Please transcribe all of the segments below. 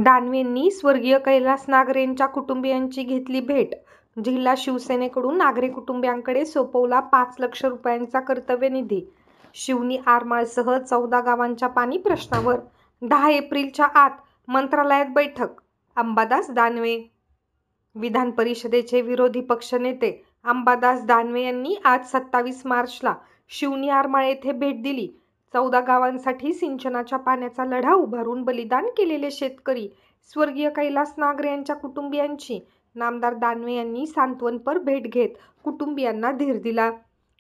दानवेंनी स्वर्गीय कैलास नागरे यांच्या कुटुंबियांची घेतली भेट. जिल्हा शिवसेनेकडून नागरे कुटुंबियांकडे सोपवला 5 लाख रुपयांचा कर्तव्य निधी. शिवनी आरमाळसह 14 गावांच्या पाणी प्रश्नावर 10 एप्रिलच्या आत मंत्रालयात बैठक. अंबादास दानवे. विधान परिषदेचे विरोधी पक्षनेते अंबादास दानवे यांनी आज 27 मार्चला शिवनी आरमाळ येथे भेट दिली. 14 गावांसाठी सिंचनाच्या पाण्याचा लढा उभारून बलिदान केलेले शेतकरी स्वर्गीय कैलास नागरे यांच्या कुटुंबियांची नामदार दानवे यांनी सांत्वनपर भेट घेत कुटुंबियांना धीर दिला.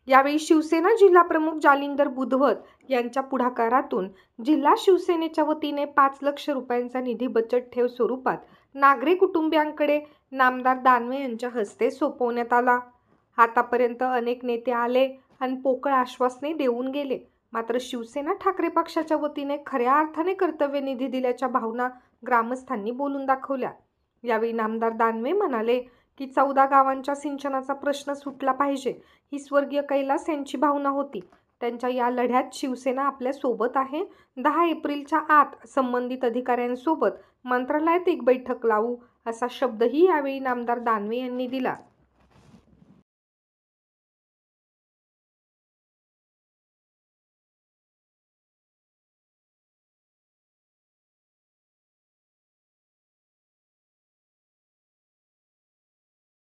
यावेळी शिवसेना जिल्हाप्रमुख जालिंदर बुधवत यांच्या पुढाकारातून जिल्हा शिवसेनेच्या वतीने 5 लाख रुपयांचा निधी बचत ठेव स्वरूपात नागरे कुटुंबियांकडे नामदार दानवे यांच्या हस्ते सोपवण्यात आला. आतापर्यंत अनेक नेते आले आणि पोकळ आश्वासने देऊन गेले, मात्र शिवसेना ठाकरे पक्षाच्या वतीने खऱ्या अर्थाने कर्तव्य निधी दिल्याच्या भावना ग्रामस्थांनी बोलून दाखवल्या. यावेळी नामदार दानवे म्हणाले की 14 गावांच्या सिंचनाचा प्रश्न सुटला पाहिजे ही स्वर्गीय कैलास यांची भावना होती. त्यांच्या या लढ्यात शिवसेना आपल्या सोबत आहे. 10 एप्रिलच्या आत संबंधित अधिकाऱ्यांसोबत मंत्रालयात एक बैठक लावू असा शब्दही यावेळी नामदार दानवे यांनी दिला.